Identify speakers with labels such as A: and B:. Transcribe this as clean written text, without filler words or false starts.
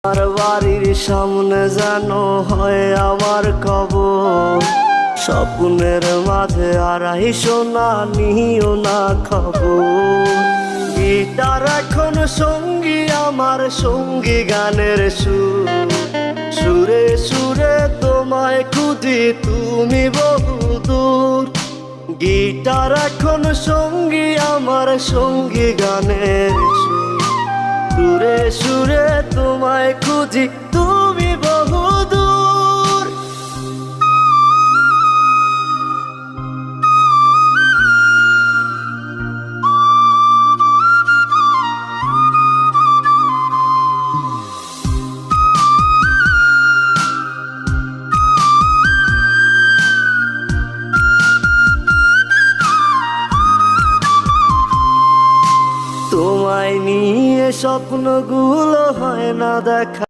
A: আমার বাড়ির সামনে যেন হয় আমার কবর, স্বপ্নের মাঝে আড়াইশো না নিও না খবর। গিটার এখন সঙ্গী আমার, সঙ্গী গানের সুর, সুরে সুরে তোমায় খুঁজি তুমি বহুদূর। গিটার এখন সঙ্গী আমার, সঙ্গী গানের সুর, সুরে সুরে তোমায় খুঁজি তুমি বহুদূর। তোমায় নিয়ে স্বপ্নগুলো হয় না দেখা।